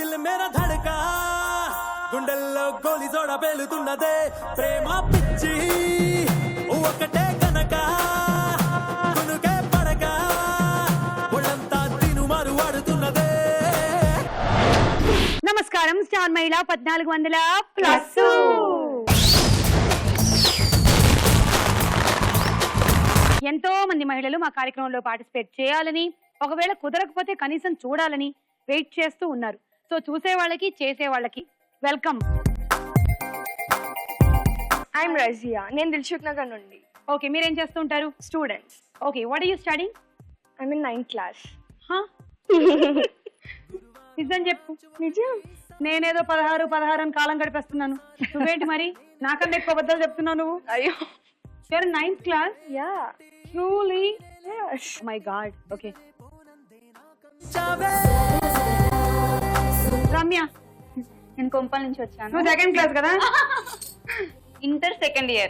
దిల్ మేరా ధడకా గుండెల్లో గోలి జోడ పేలుతున్నదే ప్రేమ పిచ్చి ఒకటే కనుక కునుకే పడక ఒళ్ళంతా తినుమారు వాడుతున్నదే. నమస్కారం. స్టార్ మహిళ 1400+. ఎంతో మంది మహిళలు మా కార్యక్రమంలో పార్టిసిపేట్ చేయాలని, ఒకవేళ కుదరకపోతే కనీసం చూడాలని వెయిట్ చేస్తూ ఉన్నారు. సో చూసే వాళ్ళకి చేసే వాళ్ళకి వెల్కమ్. ఐఎమ్ రజియా. నేను దిల్సుఖ్ నగర్ నుండి. ఓకే, మీరేం చేస్తూ ఉంటారు? Students. Okay, what are you studying? I'm in 9th class. నిజం చెప్పు. నిజం. నేనేదో 16 అని కాలం గడిపేస్తున్నాను. నువ్వేంటి మరి నాకన్నా ఎక్కువ అబద్ధాలు చెప్తున్నావు నువ్వు? అయ్యో, you're in 9th class? yeah. Truly? Yes. Oh my God. Okay. Ramya, నేను కొంపల్ నుంచి వచ్చాను. నువ్వు 2nd class కదా? Inter 2nd year.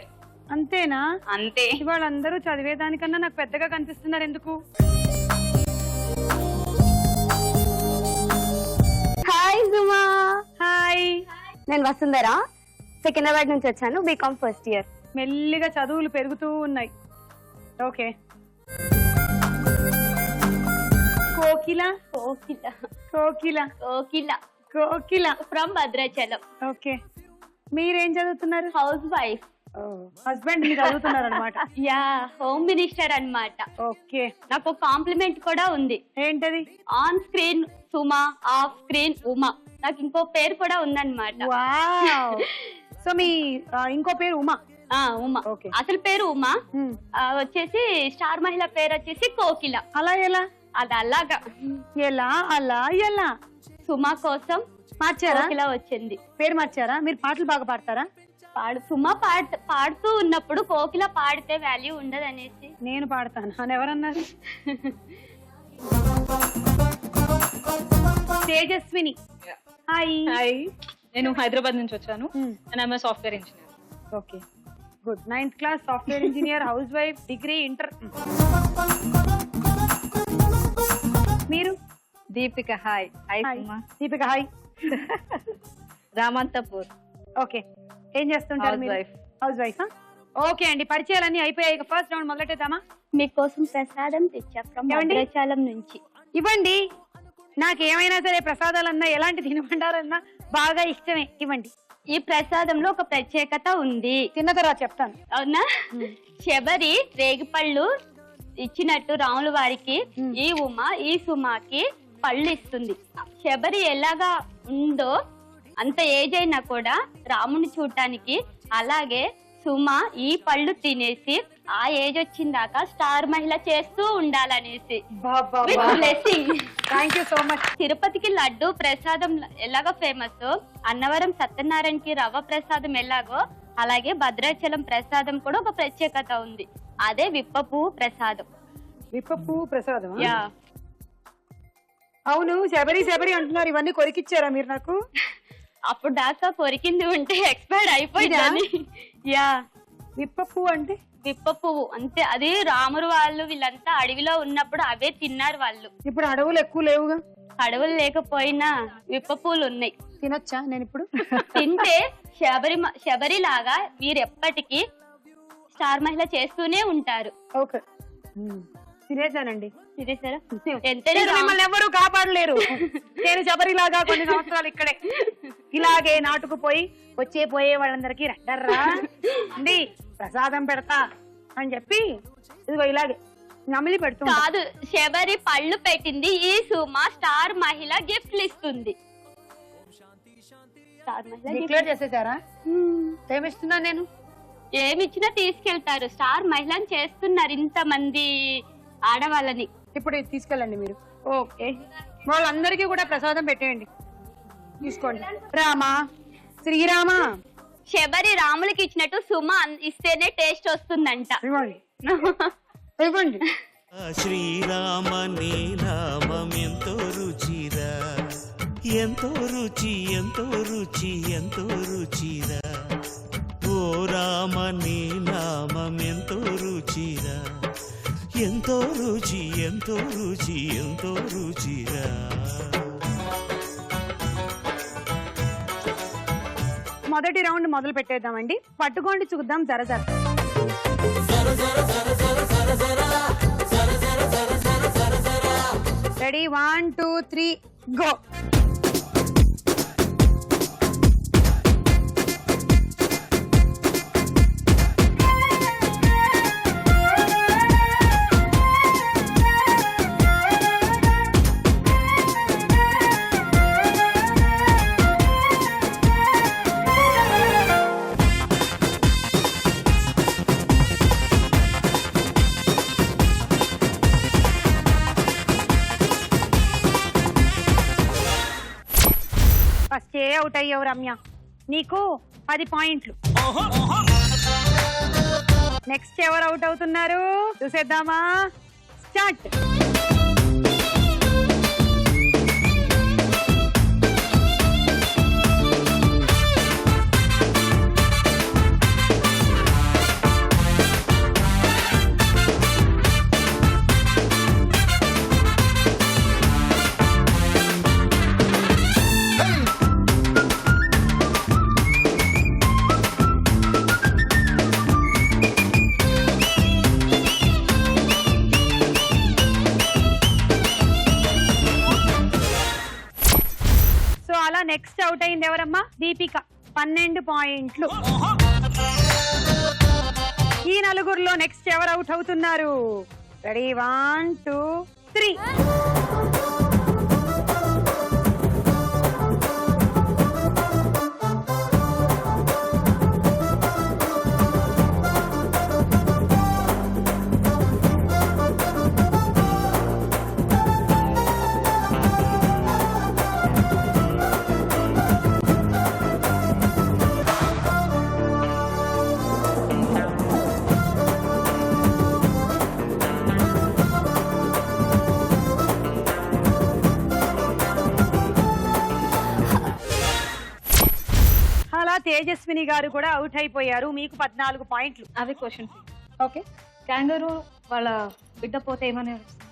అంతేనా? అంతే. వాళ్ళందరూ చదివేదానికన్నా నాకు పెద్దగా కనిపిస్తున్నారు ఎందుకు? హాయ్ సుమా. హాయ్. నేను వసుంధరా, సికింద్రాబాద్ నుంచి వచ్చాను. BCom 1st year. మెల్లిగా చదువులు పెరుగుతూ ఉన్నాయి. Okay. Kokila. Kokila. Kokila. Kokila. Kokila from Bhadrachalam. Okay, మీరేం చదువుతున్నారు? House wife. హస్బెండ్ మీరు చదువుతున్నారు అనమాట? యా, హోమ్ మినిస్టర్ అన్నమాట. ఓకే. నాకు కాంప్లిమెంట్ కూడా ఉంది. ఏంటది? On screen Suma, off screen Uma. నాకు ఇంకో పేరు కూడా ఉందన్నమాట. వావ్. సో మీ ఇంకో పేరు ఉమా? ఉమా. ఓకే. అసలు పేరు ఉమా, వచ్చేసి స్టార్ మహిళ పేరు వచ్చేసి కోకిల. అలా ఎలా? అది అలాగా. ఎలా అలా ఎలా? సుమా కోసం మార్చారా? కోకిల వచ్చింది. పేరు మార్చారా? మీరు పాటలు బాగా పాడతారా? సుమా పాడుతూ ఉన్నప్పుడు కోకిల పాడితే వాల్యూ ఉండదు అనేసి నేను పాడతాను అని ఎవరన్నారు? తేజస్విని. హాయ్. హాయ్, నేను హైదరాబాద్ నుంచి వచ్చాను. And I'm software engineer. Okay, good. 9th class, software engineer, housewife, degree, inter. మీరు? Deepika. Hi. Hi Suma. Deepika. Hi. Ramanthapur. Okay, ఏం చేస్తుంటారు? Housewife. Housewife. Okay అండి, పరిచయాలన్నీ అయిపోయాయి. ఫస్ట్ రౌండ్ మొదలెట్టేద్దామా? మీకోసం ప్రసాదం తెచ్చా ఫ్రమ్ భద్రాచలం నుంచి. ఇవ్వండి. నాకేమైనా సరే ప్రసాదాలన్నా ఎలాంటి తినుబండారన్నా బాగా ఇష్టమే. ఇవ్వండి. ఈ ప్రసాదంలో ఒక ప్రత్యేకత ఉంది. తిన్న తర్వాత చెప్తాను. అవునా? శబరి రేగిపళ్ళు ఇచ్చినట్టు రాముల వారికి ఈ ఉమా ఈ సుమాకి పళ్ళు ఇస్తుంది. శబరి ఎలాగా ఉందో అంత ఏజ్ అయినా కూడా రాముని చూడటానికి, అలాగే సుమ ఈ పళ్ళు తినేసి ఆ ఏజ్ వచ్చిన దాకా స్టార్ మహిళ చేస్తూ ఉండాలనేసి. Thank you so much. తిరుపతికి లడ్డు ప్రసాదం ఎలాగో ఫేమస్, అన్నవరం సత్యనారాయణకి రవ్వ ప్రసాదం ఎలాగో, అలాగే భద్రాచలం ప్రసాదం కూడా ఒక ప్రత్యేకత ఉంది. అదే విప్ప పువ్వు ప్రసాదం. విప్ప పువ్వు ప్రసాదం? యా. అవును, శబరి అంటున్నారు. ఇవన్నీ కొరికిచ్చారా మీరు నాకు? అప్పుడు దాకా కొరికింది ఉంటే ఎక్స్పైర్డ్ అయిపోయిందని. యా. విప్ప పువ్వు అంటే? విప్ప పువ్వు అంతే. అది రాముడు వాళ్ళు వీళ్ళంతా అడవిలో ఉన్నప్పుడు అవే తిన్నారు వాళ్ళు. ఇప్పుడు అడవులు ఎక్కువ లేవుగా? అడవులు లేకపోయినా విప్ప పువ్వులు ఉన్నాయి. తినొచ్చా నేను ఇప్పుడు? తింటే శబరి లాగా మీరు ఎప్పటికీ స్టార్ మహిళ చేస్తూనే ఉంటారు. ఓకే, తినేసానండి. తినేసారా? మిమ్మల్ని ఎవరు కాపాడలేరు. నేను శబరిలాగా కొన్ని సంవత్సరాలు ఇక్కడే ఇలాగే నాటుకుపోయి పోయే వాళ్ళందరికీ రండర్రా అండి ప్రసాదం పెడతా అని చెప్పి ఇదిగో ఇలాగే నమిలి పెడుతుంది. కాదు, శబరి పళ్ళు పెట్టింది, ఈ సుమా స్టార్ మహిళ గిఫ్ట్లు ఇస్తుంది. స్టార్ మహిళ డిక్లేర్ చేసేసారా? ఏమిస్తున్నా నేను? ఏమిచ్చినా తీసుకెళ్తారు. స్టార్ మహిళని చేస్తున్నారు ఇంతమంది ఆడవాళ్ళని. ఇప్పుడు తీసుకెళ్ళండి మీరు. ఓకే, వాళ్ళందరికీ కూడా ప్రసాదం పెట్టేయండి. తీసుకోండి. రామా శ్రీరామ. శబరి రాములకి ఇచ్చినట్టు సుమ ఇస్తేనే టేస్ట్ వస్తుందంట. ఇవ్వండి. శ్రీరామ నీ నామం ఎంతో రుచిరా, ఎంతో రుచి ఎంతో రుచి ఎంతో రుచిరా. ఓ రామ నీ నామం ఎంతో రుచిరా, ఎంతో రుచి ఎంతో రుచి ఎంతో రుచిరా. మొదటి రౌండ్ మొదలు పెట్టేద్దామండి. పట్టుకోండి చూద్దాం జర జర. Ready 1 2 3 go. ఫస్ట్ అవుట్ అయ్యావు రమ్య, నీకు 10 పాయింట్లు. నెక్స్ట్ ఎవరు అవుట్ అవుతున్నారు చూసేద్దామా. స్టార్ట్. నెక్స్ట్ అవుట్ అయింది ఎవరమ్మా? దీపిక 12 పాయింట్లు. ఈ నలుగురిలో నెక్స్ట్ ఎవరు అవుట్ అవుతున్నారు? రెడీ 1 2 3. తేజస్విని గారు కూడా అవుట్ అయిపోయారు. మీకు 14 పాయింట్లు. అవి క్వశ్చన్. ఓకే. క్యాంగరూ వాళ్ళ బిడ్డ పోతే ఏమని ఏడుస్తుంది?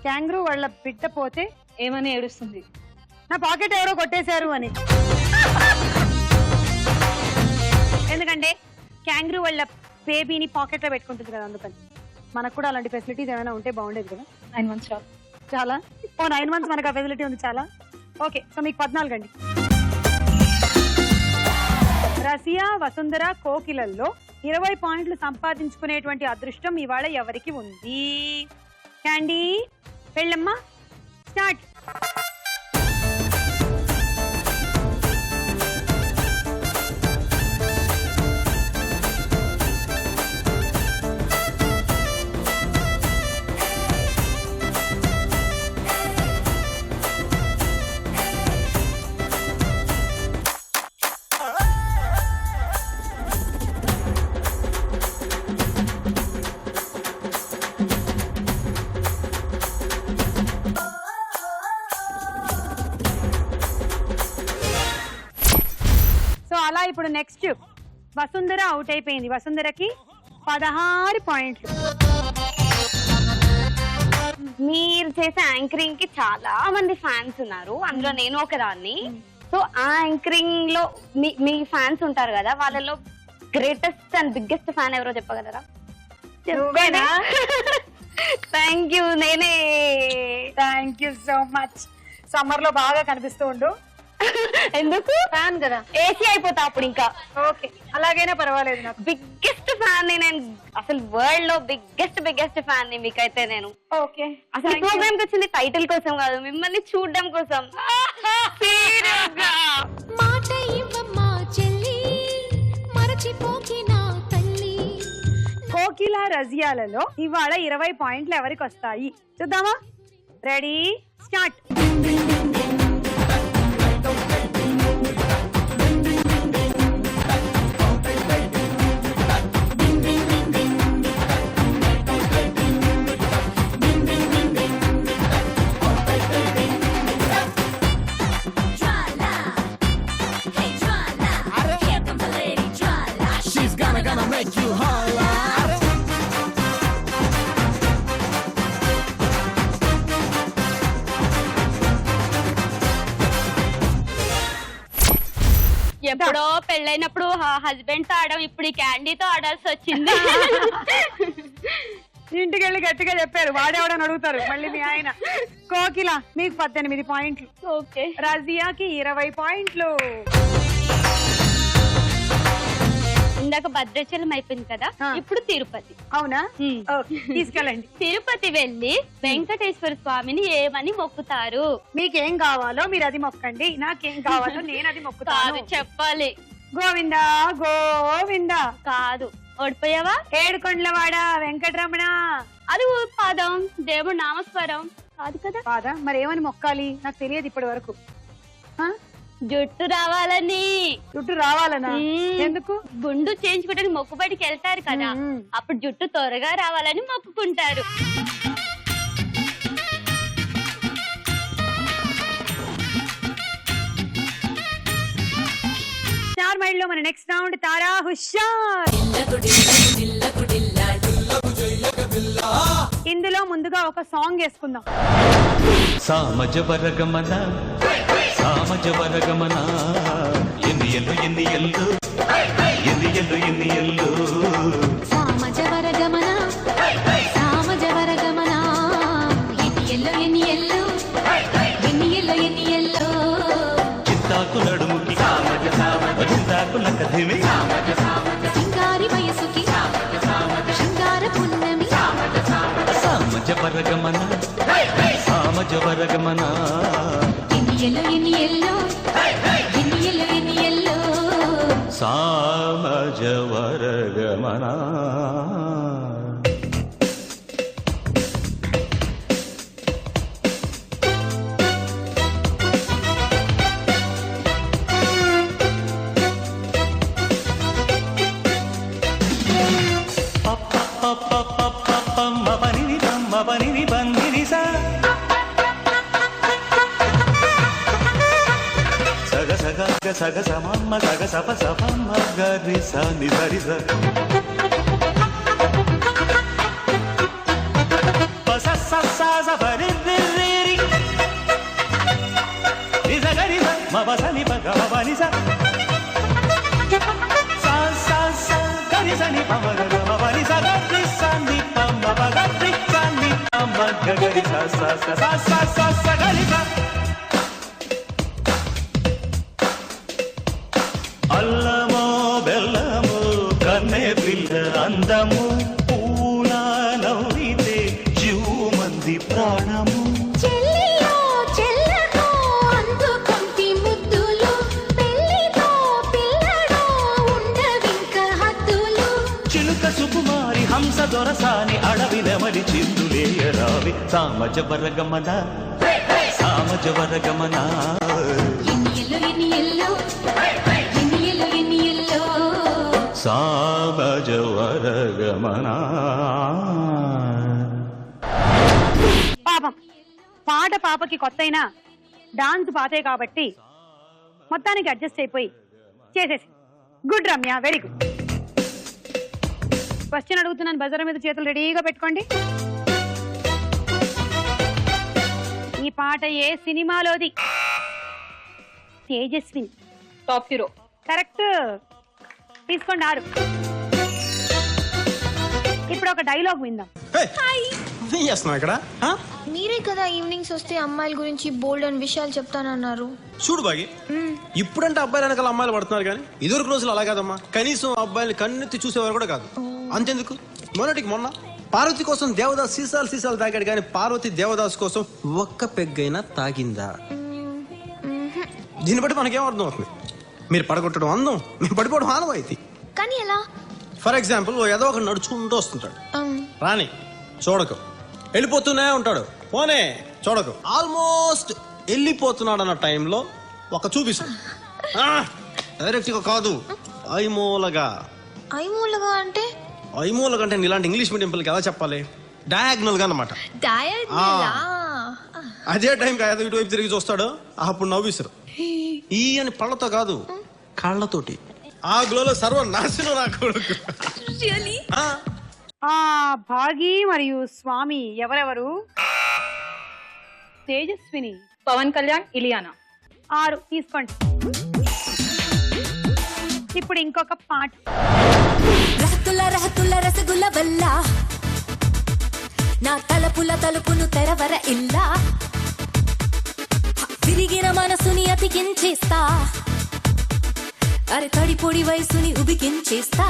క్యాంగరూ వాళ్ళ బిడ్డ పోతే ఏమని ఏడుస్తుంది? నా పాకెట్ ఎవరో కొట్టేశారు అని. ఎందుకంటే క్యాంగరూ వాళ్ళ బేబీని పాకెట్ లో పెట్టుకుంటుంది కదా, అందుకని. మనకు కూడా అలాంటి ఫెసిలిటీస్ ఏమైనా ఉంటే బాగుండేది కదా. 9 months చాలా. 9 months మనకు ఆ ఫెసిలిటీ ఉంది. చాలా. ఓకే, సో మీకు 14 అండి. రసియా, వసుంధర, కోకిలల్లో 20 పాయింట్లు సంపాదించుకునేటువంటి అదృష్టం ఇవాళ ఎవరికి ఉంది? క్యాండీ వెళ్ళమ్మా. స్టార్ట్. అలా ఇప్పుడు నెక్స్ట్ వసుంధర అవుట్ అయిపోయింది. వసుంధరకి 16 పాయింట్లు. మీరు చేసే యాంకరింగ్ కి చాలా మంది ఫ్యాన్స్ ఉన్నారు, అందులో నేను ఒకదాన్ని. సో ఆ యాంకరింగ్ లో మీ ఫ్యాన్స్ ఉంటారు కదా, వాళ్ళలో గ్రేటెస్ట్ అండ్ బిగ్గెస్ట్ ఫ్యాన్ ఎవరో చెప్పగలరా? Thank you. నేనే. Thank you so much. Summer లో బాగా కనిపిస్తూ ఉండు. ఎందుకు? ఫ్యాన్ కదా, ఏసీ అయిపోతా అప్పుడు ఇంకా. ఓకే, అలాగైనా పర్వాలేదు. నాకు బిగ్గెస్ట్ ఫ్యాన్ నేను, అసలు వరల్డ్ లో బిగ్గెస్ట్ ఫ్యాన్ ని మీకైతే నేను. ఓకే, అసలు ప్రోగ్రామ్ కి వచ్చింది టైటిల్ కోసం కాదు, మిమ్మల్ని చూడడం కోసం. కోకిల, రజియాలలో ఇవాళ 20 పాయింట్లు ఎవరికి వస్తాయి చూద్దామా. Ready, start. ఎప్పుడో పెళ్ళైనప్పుడు హస్బెండ్ తో ఆడాం, ఇప్పుడు ఈ క్యాండీతో ఆడాల్సి వచ్చింది. ఇంటికి వెళ్ళి గట్టిగా చెప్పారు, వాడేవాడని అడుగుతారు మళ్ళీ మీ ఆయన. కోకిల మీకు 18 పాయింట్లు, ఓకే. రజియాకి 20 పాయింట్లు. ఇందాక భద్రాచలం అయిపోయింది కదా, ఇప్పుడు తిరుపతి. అవునా? తీసుకెళ్ళండి. తిరుపతి వెళ్ళి వెంకటేశ్వర స్వామిని ఏమని మొక్కుతారు? మీకేం కావాలో మీరు అది మొక్కండి, నాకేం కావాలో నేను అది మొక్కుతాను. చెప్పాలి. గోవిందా గోవిందా. కాదు, ఓడిపోయావా? ఏడుకొండలవాడ వెంకటరమణ. అది పాదం, దేవుడు నామస్వరం కాదు కదా. కాదా? మరి ఏమని మొక్కాలి? నాకు తెలియదు ఇప్పటి వరకు. జుట్టు రావాలని. జుట్టు రావాలనా? ఎందుకు? గుండు చేయించుకోవడానికి మొక్కుబడికి వెళ్తారు కదా, అప్పుడు జుట్టు త్వరగా రావాలని మొక్కుకుంటారు. స్టార్ మైండ్ లో మన నెక్స్ట్ రౌండ్ తారా హుషార్. ఇందులో ముందుగా ఒక సాంగ్ వేసుకుందాం. సామజవరగమన సామజవరగమన ఎన్ని ఎల్లు ఎన్ని ఎల్లు ఎన్ని ఎల్లు ఎన్ని ఎల్లు సామజవరగమన సామజవరగమన ఎన్ని ఎల్లు ఎన్ని ఎల్లు ఎన్ని ఎల్లు ఎన్ని ఎల్లు చింతాకు నడుముకి సామజ సామజ చింతాకు నకధిమి సామజ సామజ సింగారి వయసుకి శృంగార పున్నమి సామజవరగమన సామజవరగమన ఎన్ని ఎల్లు ఎన్ని ఎల్లు ఎన్ని ఎల్లు ఎన్ని ఎల్లు సామజవరగమన. మపని బందిని సా సగ సగ సగ సమమ్మ సగ సప సపమ్మ గరి సని సరి స పస స స స పరి రి రి రి రి స గరి స మ ప స ని ప గ మ ప ని స స స స గరి స ని ప మ గ మ ప ని స గరి స ని ప మ ప గరి స ని ప మ గ గరి స స స స స స స గరి స. అల్లమో బెల్లము కన్నే పిల్ల అందము పూల నవ్వితే జీవమంది ప్రాణము చెల్లిలో చెల్లతో అందుకుంటి ముద్దులు పెళ్లితో పిల్లడో ఉండవింక హద్దులు చిలుక సుకుమారి హంస దొరసాని అడవి నెమలి చిందులేయరావి సామజవరగమన సామజవరగమన ఎన్ని ఎల్లు ఎన్ని ఎల్లు ఎన్ని ఎల్లు ఎన్ని ఎల్లు సామజవరగమన. పాపం పాట పాపకి కొత్తైనా డాన్స్ పాతే కాబట్టి మొత్తానికి అడ్జస్ట్ అయిపోయి చేసేసి. Good Ramya, very good. Question అడుగుతున్నాను, బజార్ మీద చేతులు రెడీగా పెట్టుకోండి. ఈ పాట ఏ సినిమాలోది? తేజస్విని. Top hero. కరెక్ట్. తీసుకోండి 6. ఇప్పుడు ఒక డైలాగ్ విందాం. ఇక్కడ మీరే కదా ఈవినింగ్స్ వస్తే అమ్మాయిల గురించి బోల్డ్ అని విషయాలు చెప్తానన్నారు. చూడు బాగి, ఇప్పుడంటే అబ్బాయిలు వెనకాల అమ్మాయిలు పడుతున్నారు కానీ ఇదివరకు రోజులు అలా కాదమ్మా. కనీసం అబ్బాయిలు కన్నెత్తి చూసేవారు కూడా కాదు. అంతెందుకు, మొన్నటికి మొన్న పార్వతి కోసం దేవదాస్ సీసాలు తాగాడు కానీ పార్వతి దేవదాస్ కోసం ఒక్క పెగ్గైనా తాగిందా? దీన్ని బట్టి మనకేం అర్థం అవుతుంది? మీరు పడగొట్టడం అందం, మేము పడిపోవడం ఆనవాయితీ. కానీ ఎలా? ఫర్ ఎగ్జాంపుల్ ఏదో ఒక నడుచుకుంటూ వస్తుంటాడు, రాని చూడకు, వెళ్ళిపోతూనే ఉంటాడు, పోనే చూడకు, ఆల్మోస్ట్ వెళ్ళిపోతున్నాడు అన్న టైంలో ఒక చూపిస్తాడు. డైరెక్ట్ గా కాదు, ఐమూలగా. ఐమూలగా అంటే? ఐమూలగా అంటే ఇలాంటి ఇంగ్లీష్ మీడియం పిల్లలకి ఎలా చెప్పాలి? డయాగ్నల్ గా అన్నమాట. అదే టైం కాదు, ఇటువైపు తిరిగి చూస్తాడు, అప్పుడు నవ్విస్తారు. ఈ అని పళ్ళతో కాదు, కాళ్ళతోటి. ఆ గ్లోలో సర్వనాశనం నా కొడుకు. భాగి మరియు స్వామి ఎవరెవరు? తేజస్విని, పవన్ కళ్యాణ్, ఇలియానా. 6 తీసుకోండి. ఇప్పుడు ఇంకొక పాట. రహతుల రహతుల రసగుల్ల వల్ల నా తలపుల తలుపును తెరవర ఇల్లా విరిగిన మనసుని అతికించేస్తా అరే తడి పొడి వయసుని ఉబికించేస్తా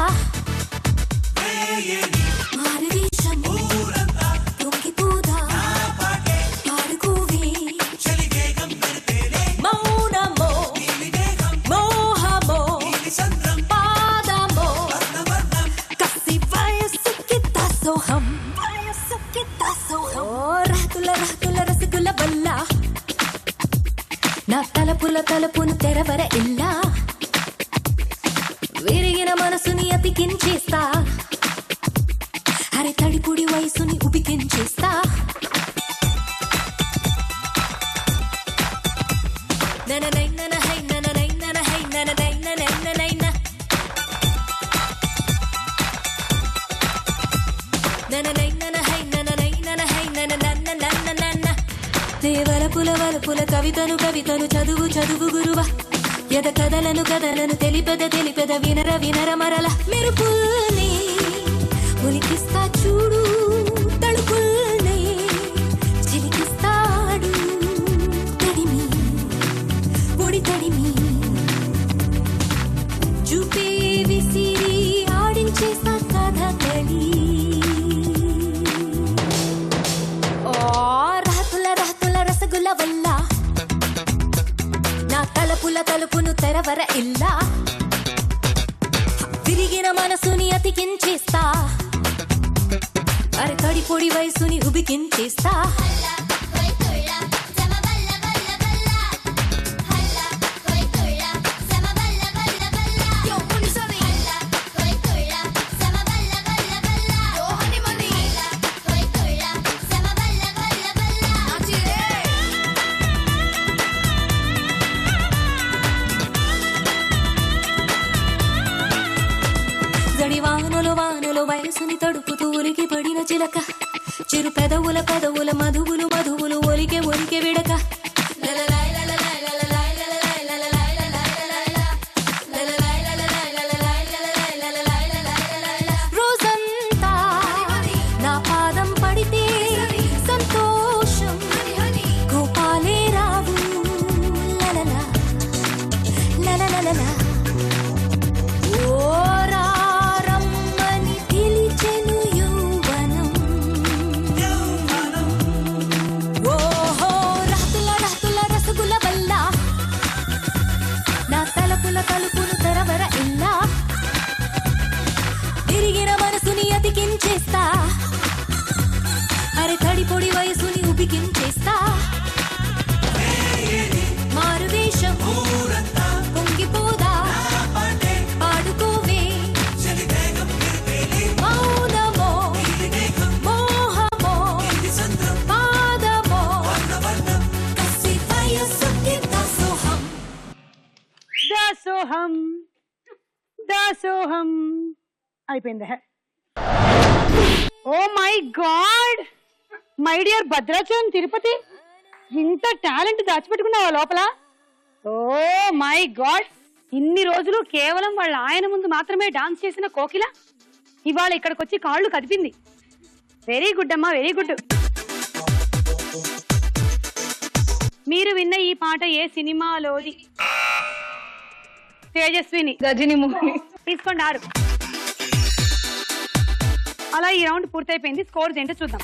నా తలపుల తలుపును తెరవర ఇల్లా విరిగిన మనసుని అతికించేస్తా అరే తడిపుడి వయసుని ఉబికించేస్తా నననైన హై నననైన హై నననైన దేవల కవితను చదువు గురువా ఎద కథలను తెలిపెద వినర మరల మెరుపుల్ని ఉలికిస్తా చూడు తడుపుల్ని చిలికిస్తాడు తడిమి పొడి తడిమి చూపే విసిరి ఆడించేస్తా కథ కలి రసగుల్ల వల్ల నా తలుపును తెరవర ఇల్లా విరిగిన మనసుని అతికించేస్తా అరే తడి పొడి వయసుని ఉబికించేస్తా వానలో వయసుని తడుపుతూ ఉలికి పడిన చిలక చిరు పెదవుల మధువులు ఒలికే విడక రోజంతా నా పాదం పడితే సంతోషం కోపాలే రావు లలలా తలుపును తెరవర ఇల్లా తిరిగిన మనసుని అతికించేస్తా అరే తడి పొడి వయసుని ఉబికించేస్తా మారువేషం పొంగిపోదా పాడుకోవే మౌనమో మోహమో పాదమో కసి వయసుకి దాసోహం అయిపోయింది. Oh my god, my dear Bhadrachalam Tirupati, ఇంత టాలెంట్ దాచిపెట్టుకున్నావా లోపల? ఓ మై గాడ్, ఇన్ని రోజులు కేవలం వాళ్ళ ఆయన ముందు మాత్రమే డాన్స్ చేసిన కోకిల ఇవాళ ఇక్కడికి వచ్చి కాళ్ళు కదిపింది. వెరీ గుడ్ అమ్మా, వెరీ గుడ్. మీరు విన్న ఈ పాట ఏ సినిమాలోది? తేజస్విని, గజని మూవీ. తీసుకోండి 6. అలా ఈ రౌండ్ పూర్తయిపోయింది. స్కోర్స్ ఏంటో చూద్దాం.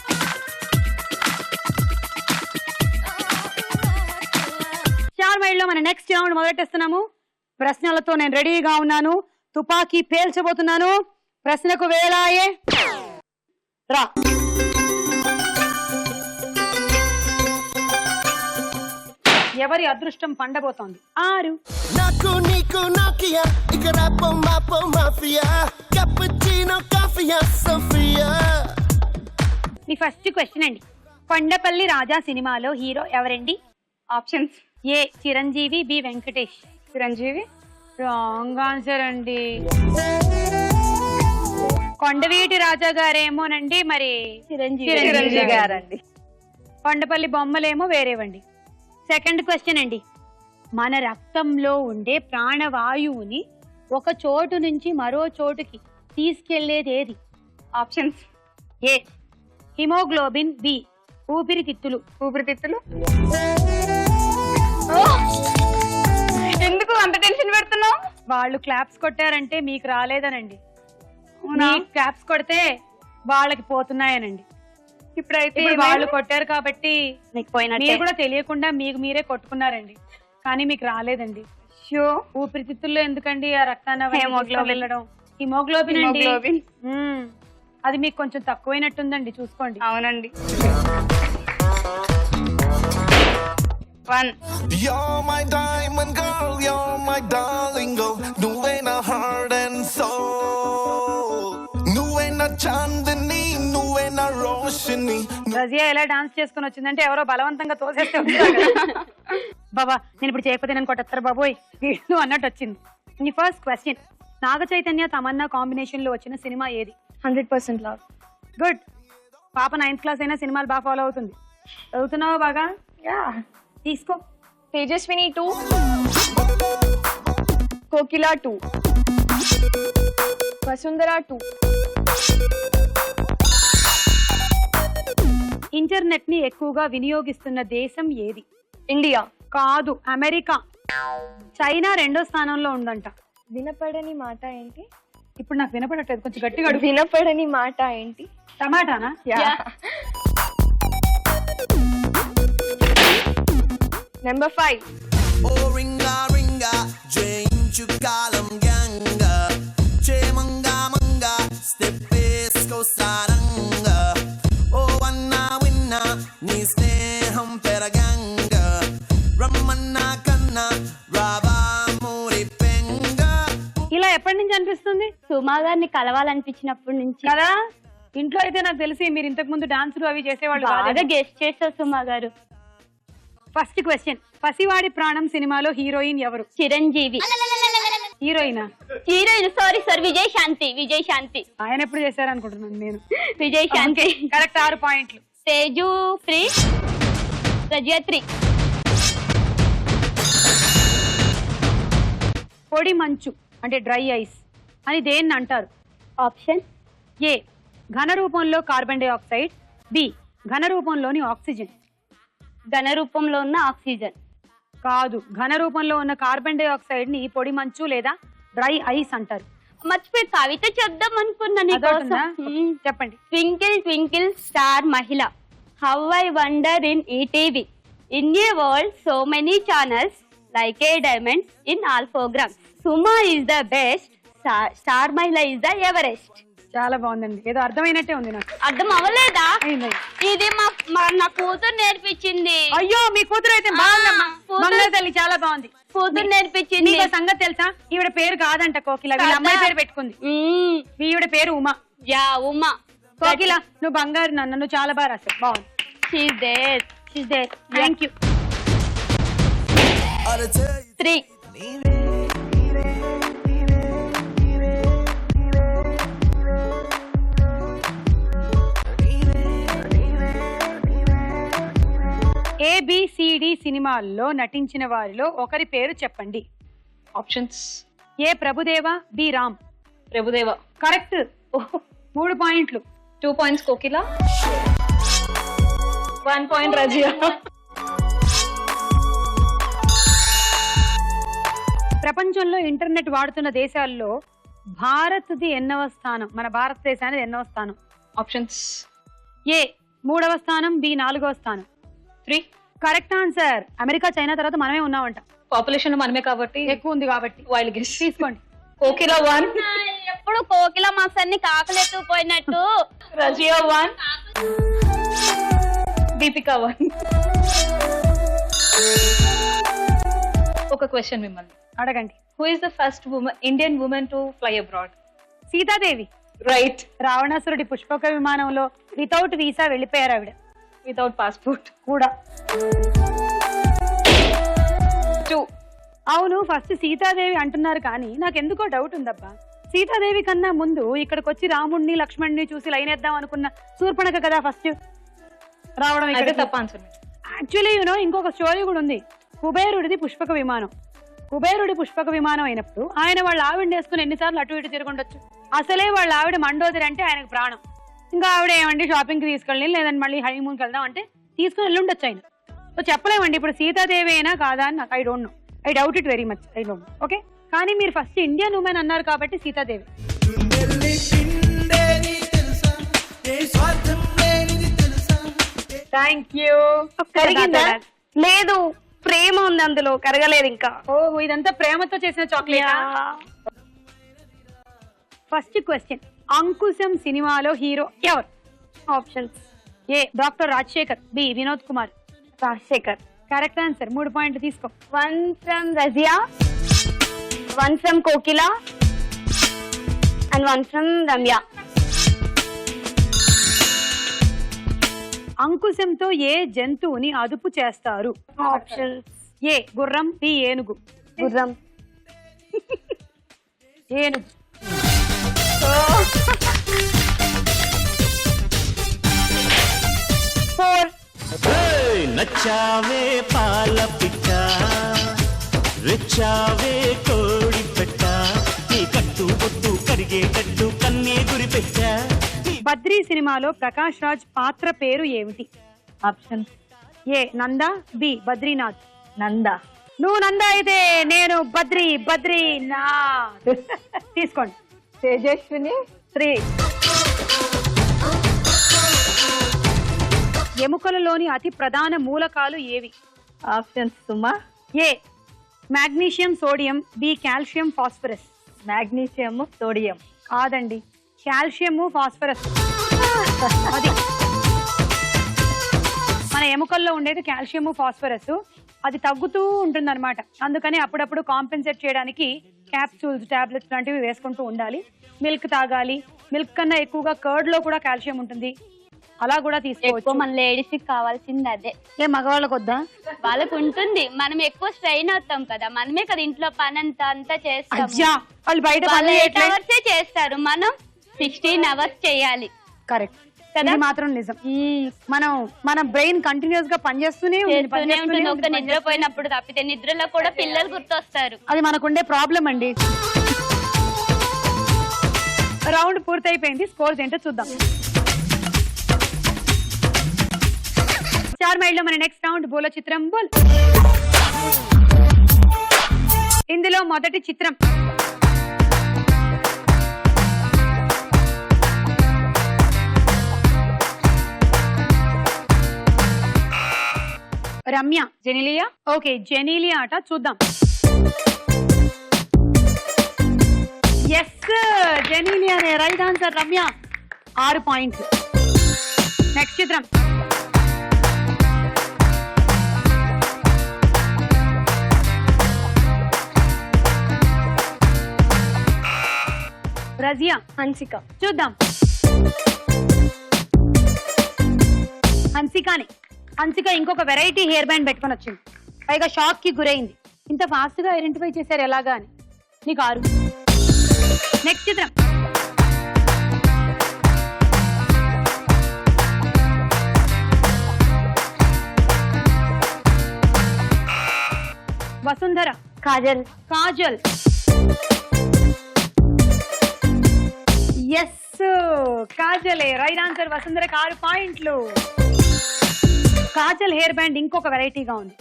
చార్మైల్ లో మన నెక్స్ట్ రౌండ్ మొదలెట్టేస్తున్నాము. ప్రశ్నలతో నేను రెడీగా ఉన్నాను. తుపాకీ పేల్చబోతున్నాను. ప్రశ్నకు వేళాయే రా. ఎవరి అదృష్టం పండబోతోంది? 6. నాకు నీకు నాకియా ఇక రాపో మాపో మాఫియా cappuccino కాఫియా సోఫియా. మీ ఫస్ట్ క్వశ్చన్ అండి. కొండపల్లి రాజా సినిమాలో హీరో ఎవరండి? Options: A Chiranjeevi, B Venkatesh. Chiranjeevi. Wrong answer అండి. కొండవీటి రాజా గారేమోనండి, మరి చిరంజీవి గారండి. కొండపల్లి బొమ్మలేమో వేరేవండి. సెకండ్ క్వశ్చన్ అండి. మన రక్తంలో ఉండే ప్రాణవాయువుని ఒక చోటు నుంచి మరో చోటుకి తీసుకెళ్లేది ఏది? ఆప్షన్స్. ఏ హిమోగ్లోబిన్, బి ఊపిరితిత్తులు. ఊపిరితిత్తులు. ఎందుకు అంత టెన్షన్ పెడుతున్నావు? వాళ్ళు క్లాప్స్ కొట్టారంటే మీకు రాలేదనండి. క్లాప్స్ కొడితే వాళ్ళకి పోతున్నాయనండి. ఇప్పుడైతే వాళ్ళు కొట్టారు కాబట్టి నీకు పోయినట్టే. మీరు కూడా తెలియకుండా మీకు మీరే కొట్టుకున్నారండి, కానీ మీకు రాలేదండి. ఊపిరితిత్తుల్లో ఎందుకండి ఆ రక్తాన్ని వెళ్ళడం? హిమోగ్లోబిన్ అండి. అది మీకు కొంచెం తక్కువైనట్టుందండి, చూసుకోండి. అవునండి. 1. You're my diamond girl, you're my darling girl. నువ్వే నా heart and soul. నువ్వే నా చాందిని, నువ్వే నా రోషిని. రజియా ఎలా డాన్స్ చేసుకుని వచ్చిందంటే ఎవరో బలవంతంగా తోసేస్తే బాబా నేను ఇప్పుడు చేయకపోతే నేను కొట్టేస్తారు బాబోయ్ వీళ్ళు అన్నట్టు వచ్చింది. నీ first question, Naga Chaitanya Tamannaah combination లో వచ్చిన సినిమా ఏది? 100% లవ్. గుడ్. పాప 9th క్లాస్ అయినా సినిమాలు బాగా ఫాలో అవుతుంది. చదువుతున్నావా బాగా? తీసుకో. తేజస్విని 2, కోకిలా 2, వసుంధర 2. ఇంటర్నెట్ ని ఎక్కువగా వినియోగిస్తున్న దేశం ఏది? ఇండియా. కాదు, అమెరికా. చైనా 2వ స్థానంలో ఉందంట. వినపడని మాట ఏంటి? ఇప్పుడు నాకు వినపడట్లేదు, కొంచెం గట్టిగా అడుగు. వినపడని మాట ఏంటి? టమాటానా? Number 5. ఓ రింగా రింగా జయించు కాలం గంగా చేమంగా మంగా స్టెప్ వేసుకో సారంగా ఓ వన్నా విన్నా నీ స్నేహం పెరగంగా రమ్మన్నా కన్నా రావా మూరి పెంగా. ఇలా ఎప్పటి నుంచి అనిపిస్తుంది? సుమా గారిని కలవాలనిపించినప్పటి నుంచి కదా. ఇంట్లో అయితే నాకు తెలిసి మీరు ఇంతకు ముందు డాన్సులు అవి చేసేవాళ్ళు బాగా కాదు. గెస్ట్ చేస్తారు సుమా గారు. ఫస్ట్ క్వశ్చన్, పసివాడి ప్రాణం సినిమాలో హీరోయిన్ ఎవరు? చిరంజీవి. హీరోయినా? Heroine sorry Vijayashanti. విజయశాంతి. ఆయన ఎప్పుడు చేశారనుకుంటున్నాను నేను. విజయశాంతి. కరెక్ట్. 6 పాయింట్లు. తేజు 3, రజియా 3. పొడి మంచు అంటే డ్రై ఐస్ అని దేన్ని అంటారు? ఆప్షన్. ఏ ఘన రూపంలో కార్బన్ డైఆక్సైడ్, బి ఘన రూపంలోని ఆక్సిజన్. ఘన రూపంలో ఉన్న ఆక్సిజన్. కాదు, ఘన రూపంలో ఉన్న కార్బన్ డైఆక్సైడ్ ని పొడి మంచు లేదా డ్రై ఐస్ అంటారు. మర్చిపోయి కవిత చెప్దాం అనుకున్నా. అదొకటిందా? చెప్పండి. Twinkle twinkle star Mahila, how I wonder in ETV, in a world so many channels like a diamonds in all programs, Suma is the best, star Mahila is the Everest. చాలా బాగుందండి, ఏదో అర్థమైనట్టే ఉంది నాకు. అర్థం అవ్వలేదా? అయింది. ఇది నా కూతురు నేర్పించింది. అయ్యో మీ కూతురు అయితే బాగుందమ్మా. మంగళ తల్లి చాలా బాగుంది. కూతురు నేర్పించింది. నీకు సంగతి తెలుసా? ఈవిడ పేరు కాదంట కోకిల, వీళ్ళ అమ్మాయి పేరు పెట్టుకుంది. ఈవిడ పేరు ఉమా. యా ఉమా. కోకిల నువ్వు బంగారు నాన్న, నువ్వు చాలా బాగా రాసావు. బాగుంది. She's there. Thank you. 3. ABCD సినిమాల్లో నటించిన వారిలో ఒకరి పేరు చెప్పండి. Options. A Prabhudeva, B Ram. Prabhudeva. Correct. 3 పాయింట్లు. 2 points కోకిల, 1 point రజియా. ప్రపంచంలో ఇంటర్నెట్ వాడుతున్న దేశాల్లో భారత్ది ఎన్నవ స్థానం? మన భారతదేశానికి ఎన్నవ స్థానం? ఆప్షన్స్. ఏ 3వ స్థానం, బి 4వ స్థానం. 3. Correct answer. అమెరికా చైనా తర్వాత మనమే ఉన్నామంట. పాపులేషన్ మనమే కాబట్టి ఎక్కువ ఉంది కాబట్టి. Wild guess. తీసుకోండి. కోకిల 1, ఎప్పుడు కోకిల మాసాన్ని కాకలెత్తుకుపోయినట్టు రజియా 1, దీపిక 1. ఒక క్వశ్చన్ మిమ్మల్ని అడగండి. Who is the first Indian women to fly abroad? Sitadevi. Right. రావణాసురుడి పుష్పక విమానంలో వితౌట్ వీసా వెళ్ళిపోయారు ఆవిడ. వితౌట్ పాస్పోర్ట్ కూడా. 2. అవును, ఫస్ట్ సీతాదేవి అంటున్నారు కానీ నాకు ఎందుకో డౌట్ ఉందబ్బా. సీతాదేవి కన్నా ముందు ఇక్కడికి వచ్చి రాముడిని లక్ష్మణ్ని చూసి లైన్ వేద్దాం అనుకున్న శూర్పణఖ కదా ఫస్ట్ రావడం. అయితే తప్ప ఆన్సర్. యాక్చువల్లీ ఇంకొక స్టోరీ కూడా ఉంది. కుబేరుడిది పుష్పక విమానం, కుబేరుడి పుష్పక విమానం అయినప్పుడు ఆయన వాళ్ళ ఆవిడ వేసుకుని ఎన్నిసార్లు అటు ఇటు తిరుగుండొచ్చు. అసలే వాళ్ళ ఆవిడ మండోదరి అంటే ఆయనకు ప్రాణం. ఇంకా ఆవిడ ఏమండి షాపింగ్ కి తీసుకెళ్ళి లేదంటే మళ్ళీ హనీమూన్కి వెళ్దాం అంటే తీసుకుని వెళ్ళి ఉండొచ్చు ఆయన. సో చెప్పలేమండి ఇప్పుడు సీతాదేవి అయినా కాదా అని నాకు I don't know. I doubt it very much. I don't know. Okay, కానీ మీరు ఫస్ట్ ఇండియన్ ఉమెన్ అన్నారు కాబట్టి సీతాదేవి. Thank you. లేదు, ప్రేమ ఉంది అందులో, కరగలేదు ఇంకా. ఓహో, ఇదంతా ప్రేమతో చేసిన చాక్లెట్. ఫస్ట్ క్వశ్చన్, అంకుశం సినిమాలో హీరో ఎవరు? Options: A doctor Rajasekhar, B Vinod Kumar. Rajasekhar. Correct answer. 3 పాయింట్లు తీసుకో. 1 from Razia, 1 from Kokila and 1 from Ramya. అంకుశంతో ఏ జంతువుని అదుపు చేస్తారు? ఆప్షన్స్: ఏ గుర్రం, బి ఏనుగు. గుర్రం. ఏనుగు. నచ్చావే పాల పిట్ట, రెచ్చావే కోడి పెట్ట, నీ కట్టు బొట్టు కరిగేటట్టు కన్నే గురి పెట్టా. బద్రీ సినిమాలో ప్రకాష్ రాజ్ పాత్ర పేరు ఏమిటి? ఆప్షన్: ఏ నందా, బి బద్రీనాథ్. నంద. నువ్వు నందా అయితే నేను బద్రీనాథ్. తీసుకోండి. తేజస్విని. 3. ఎముకలలోని అతి ప్రధాన మూలకాలు ఏవి? Options: Suma. A magnesium sodium, B calcium phosphorus. Magnesium sodium. కాదండి, కాల్షియం ఫాస్ఫరస్. అది మన ఎముకల్లో ఉండేది కాల్షియం ఫాస్ఫరస్. అది తగ్గుతూ ఉంటుంది అనమాట. అందుకని అప్పుడప్పుడు కాంపెన్సేట్ చేయడానికి క్యాప్సూల్స్, టాబ్లెట్స్ లాంటివి వేసుకుంటూ ఉండాలి. మిల్క్ తాగాలి. మిల్క్ కన్నా ఎక్కువగా కర్డ్ లో కూడా కాల్షియం ఉంటుంది, అలా కూడా తీసుకోవచ్చు. మన లేడీస్ కి కావాల్సింది అదే. ఏ మగవాళ్ళకి వద్దా? వాళ్ళకు ఉంటుంది. మనం ఎక్కువ స్ట్రెయిన్ అవుతాం కదా, మనమే కదా ఇంట్లో పని అంతా చేస్తాం. అయ్యా, వాళ్ళు బయట 8 hours చేస్తారు, మనం 16 hours చేయాలి. కరెక్ట్ కదా, మాత్రం నిజం. మన బ్రెయిన్ కంటిన్యూస్ గా పనిచేస్తూనే ఉంటుంది. ఒక నిద్రపోయినప్పుడు తప్పితే నిద్రలో కూడా పిల్లలు గుర్తొస్తారు. అది మనకుండే ప్రాబ్లం అండి. రౌండ్ పూర్తయిపోయింది. స్కోర్స్ ఏంటో చూద్దాం. స్టార్ మైల్ లో మన నెక్స్ట్ రౌండ్ బోలో చిత్రం బోల్. ఇందులో మొదటి చిత్రం రమ్య, జెనీలియా. ఓకే, జెనీలియా ఆట చూద్దాం. ఎస్, జెనీలియానే రైట్ ఆన్సర్. రమ్య 6 పాయింట్లు. నెక్స్ట్ చిత్రం రజియా, హన్సిక. చూద్దాం. హన్సికానే. హన్సిక ఇంకొక వెరైటీ హెయిర్ బ్యాండ్ పెట్టుకొని వచ్చింది, పైగా షాక్ కి గురైంది. ఇంత ఫాస్ట్ గా ఐడెంటిఫై చేశారు ఎలాగా అని. నీకు 6. నెక్స్ట్ చిత్రం వసుంధర, కాజల్. కాజల్. ఎస్, కాజలే రైట్ ఆన్సర్. వసుంధరకు 6 పాయింట్లు. కాజల్ హెయిర్ బ్యాండ్ ఇంకొక వెరైటీగా ఉంది.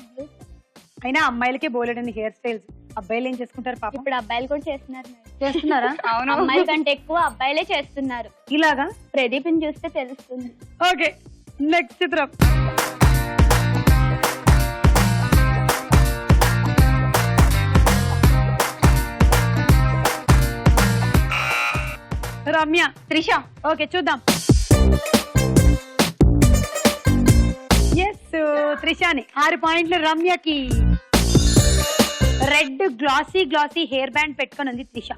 అయినా అమ్మాయిలకే బోలెడని హెయిర్ స్టైల్స్, అబ్బాయిలు ఏం చేసుకుంటారు పాపం. ఇప్పుడు అబ్బాయిలు కూడా చేస్తున్నారా? అవును, అమ్మాయిల కంటే ఎక్కువ అబ్బాయిలే చేస్తున్నారు. ఇలాగా ప్రదీప్ని చూస్తే తెలుస్తుంది. ఓకే, నెక్స్ట్ చిత్రం రమ్య, త్రిష. ఓకే, చూద్దాం. ఎస్, త్రిషాని. 6 పాయింట్లు రమ్యకి. రెడ్ గ్లాసీ హెయిర్ బ్యాండ్ పెట్టుకుని ఉంది త్రిష.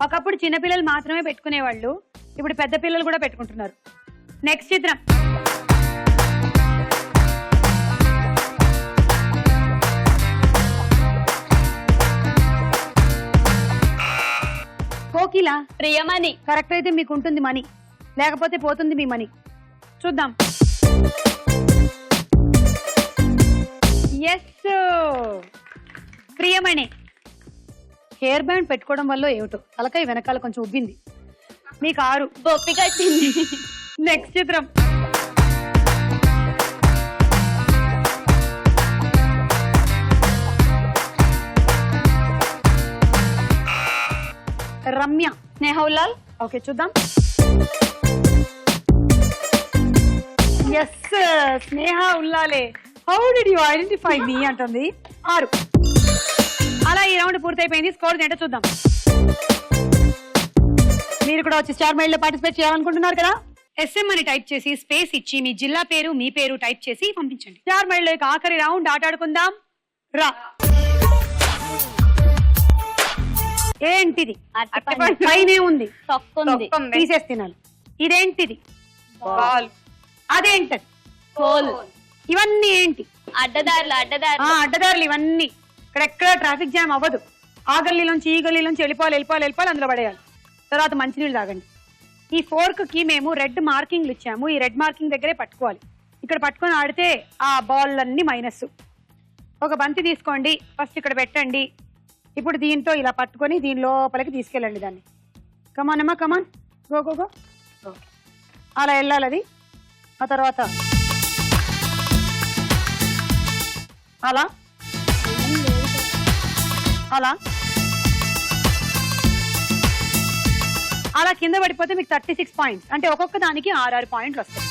ఒకప్పుడు చిన్నపిల్లలు మాత్రమే పెట్టుకునేవాళ్ళు, ఇప్పుడు పెద్ద పిల్లలు కూడా పెట్టుకుంటున్నారు. నెక్స్ట్ చిత్రం కోకిల. ప్రియమణి. కరెక్ట్ అయితే మీకు ఉంటుంది మనీ, లేకపోతే పోతుంది మీ మనీ. చూద్దాం. ఎస్, ప్రియమణి. హెయిర్ బ్యాండ్ పెట్టుకోవడం వల్ల ఏమిటో తలకాయ వెనకాల కొంచెం ఉబ్బింది. మీకు 6. బొప్పి కట్టింది. నెక్స్ట్ చిత్రం. రమ్య. స్నేహౌలాల్. ఓకే చూద్దాం. ఎస్, స్నేహ ఉల్లాలే. How did you identify me అంటుంది. 6. అలా ఈ రౌండ్ పూర్తయిపోయింది. స్కోర్ ఏంటో చూద్దాం. మీరు కూడా వచ్చి స్టార్ మైల్ లో పార్టిసిపేట్ చేయాలనుకుంటున్నారు కదా, SM అని టైప్ చేసి స్పేస్ ఇచ్చి మీ జిల్లా పేరు మీ పేరు టైప్ చేసి పంపించండి. స్టార్ మైల్ లో ఆఖరి రౌండ్ ఆటాడుకుందాం. రా. ఏంటిది? పైనే ఉంది, తొక్కుంది. తీసేసి తినాలి. ఇదేంటిది? బాల్. అదేంటది? హోల్. ఇవన్నీ ఏంటి? అడ్డదారులు. అడ్డదారులు ఇవన్నీ. ఇక్కడెక్కడ ట్రాఫిక్ జామ్ అవ్వదు. ఆ గల్లీలోంచి ఈ గల్లీలోంచి వెళ్ళిపోవాలి, అందులో పడేయాలి. తర్వాత మంచినీళ్ళు తాగండి. ఈ ఫోర్క్ కి మేము రెడ్ మార్కింగ్లు ఇచ్చాము. ఈ రెడ్ మార్కింగ్ దగ్గరే పట్టుకోవాలి. ఇక్కడ పట్టుకొని ఆడితే ఆ బాల్ అన్ని మైనస్. ఒక బంతి తీసుకోండి, ఫస్ట్ ఇక్కడ పెట్టండి. ఇప్పుడు దీంతో ఇలా పట్టుకొని దీని లోపలికి తీసుకెళ్ళండి దాన్ని. కమాన్ అమ్మా, కమాన్, గో గో గో. అలా వెళ్ళాలి అది. ఆ తర్వాత అలా అలా అలా కింద పడిపోతే మీకు 36 పాయింట్స్. అంటే ఒక్కొక్క దానికి 6 పాయింట్లు వస్తాయి.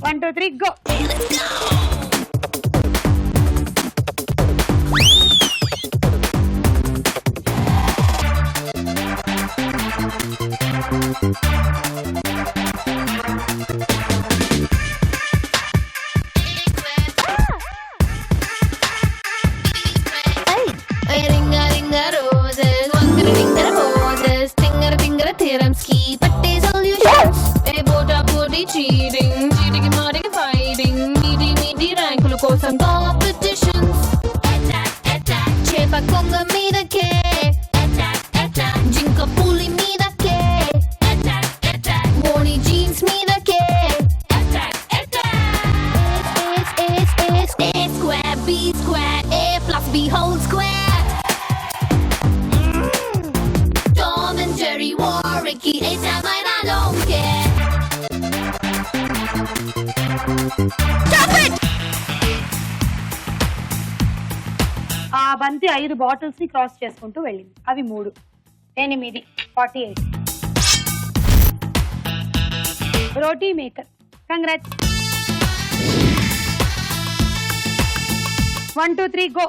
1 2 3 గో. కోసం కాంపిటీషన్స్ చేప కొంగ మీదకే జింక పులి మీదకే మోని జీన్స్ మీదకే A square B square A plus B whole square Tom and Jerry war Ricky A-Time and I don't care Stop it! ఆ బంతి 5 బాటిల్స్ ని క్రాస్ చేసుకుంటూ వెళ్ళింది. అవి 3. 8 48. రోటీ మేకర్. కంగ్రాట్స్. 1 2 3 గో.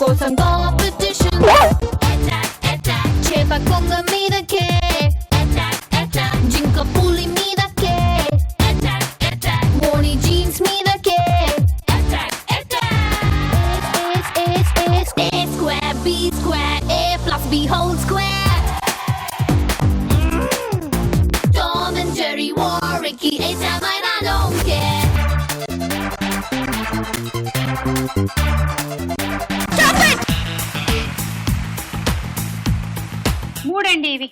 కోసం కాంపిటీషన్ చేప కొంగ మీదకే జింక పులి మీదకే మోని జీన్స్ మీదకే A square B square A plus B whole square Tom and Jerry war Ricky A-Time and I don't care మూడండి ఇవి.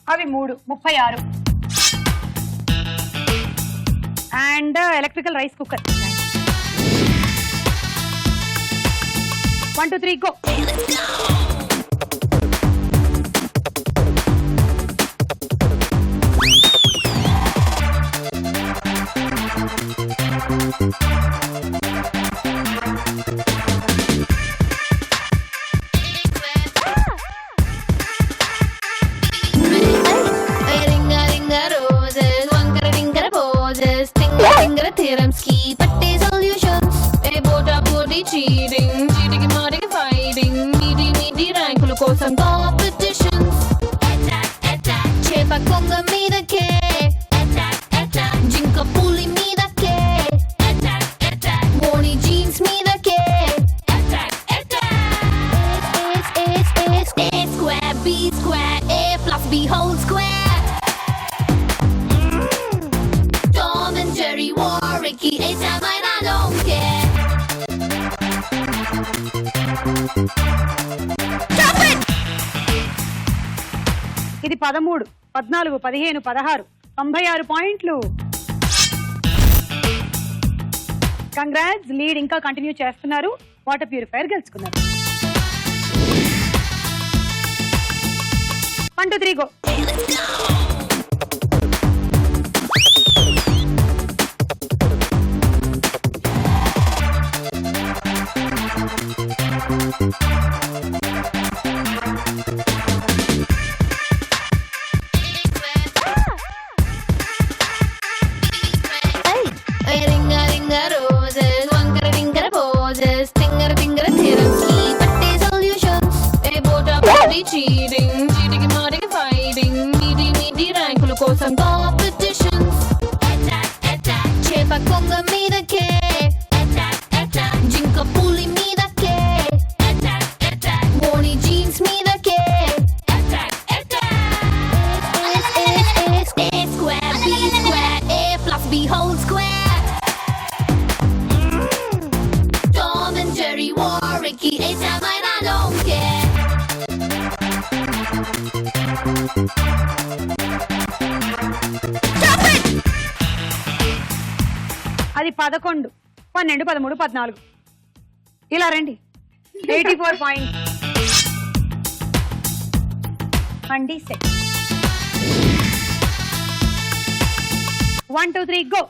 అవి 3 36. And electrical rice cooker. 1 2 3 go. Cheating, cheating, fighting, meaty, ఇది 13, 14, 15, 16, 96 పాయింట్లు. కంగ్రాట్స్, లీడ్ ఇంకా continue చేస్తున్నారు. Water purifier గెలుచుకున్నారు. 1 2 3 go. Ringa ringa roses, wankara ringara poses, tingara tingara theorems ki patte solutions. A bota body cheating, cheating marting fighting, meaty rankulu kosam competitions. Attack attack, chepa konga meedake, attack attack, jinka puli meedake, attack attack, boni jeans meedake, attack attack. A square, B square, A plus B whole square. Tom and Jerry, Warwicky, A-Time, I don't care. అది 11, 12, 13, 14. ఇలా రండి. 84 point. అండి set. 1 2 3 go.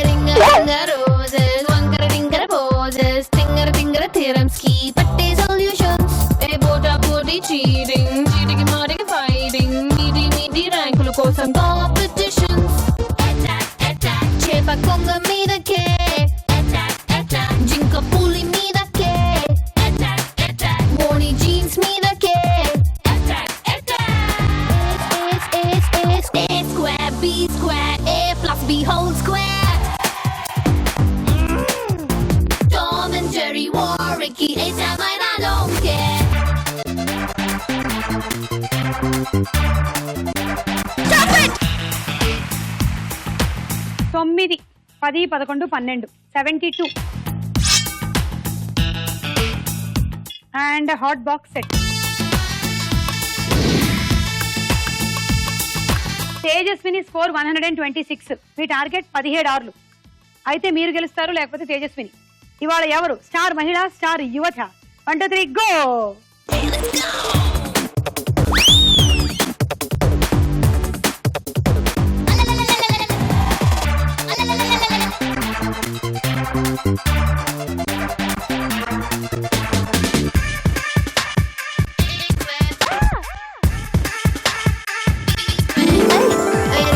Ringa ringa roses, wankara ringara poses, tingara tingara theorems ki patte solutions. A bota body cheating, cheating marting fighting, meaty rankulu kosam competitions. Attack attack, chepa konga meedake, attack attack, jinka puli meedake, attack attack, boni jeans meedake, attack attack. A square, B square, A plus B whole square. Tom and Jerry, Warwicky, A-Time, I don't care. Stop it! 9, 10, 11, 12, 72. And hot box set. Tejaswini score 126. Me target 17 ఆర్లు. అయితే మీరు గెలుస్తారు, లేకపోతే తేజస్విని. ఇవాళ ఎవరు star మహిళ, star యువత? 1 2 3 go.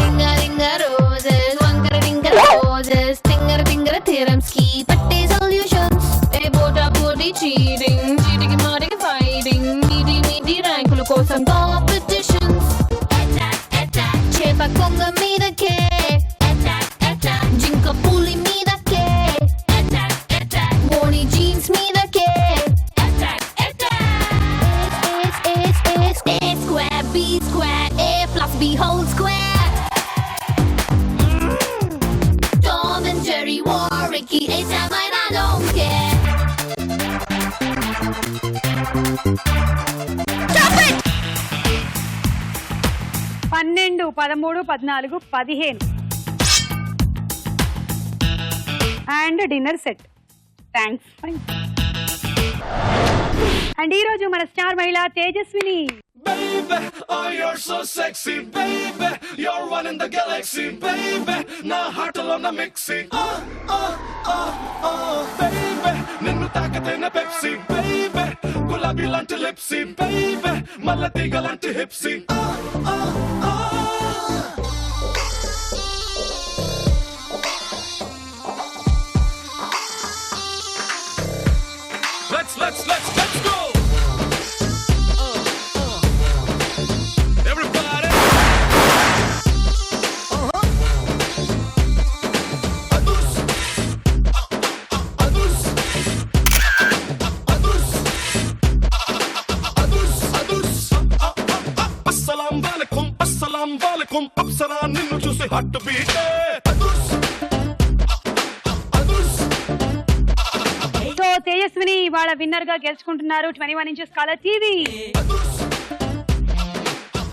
Ringa ringa roses, wankara ringara poses, tingara tingara theorems ki patte solutions. A bota body cheating, cheating marting fighting, meaty rankulu kosam competitions. Attack attack, chepa konga meedake, attack attack, jinka puli meedake, attack attack, boni jeans meedake, attack attack. A square, B square, A plus B whole square. Tom and Jerry, Warwicky, A-Time, I don't care. Stop it! 12, 13, 14, 15. And dinner set. Thanks. And ఈ రోజు మన star మహిళ Tejaswini. Baby, oh you're so sexy, baby. You're one in the galaxy, baby. Na heart alone na mixy. Baby, ninnu taakate na Pepsi, baby. Gulabi lanti lipsy, baby. Malatiga lanti hipsy. Let's go. Everybody. Adus. అలైకుం అప్సరా నిన్ను చూసి hot beat so Tejaswini వాళ్ళ winner గా గెలుచుకుంటున్నారు 21 inches colour TV.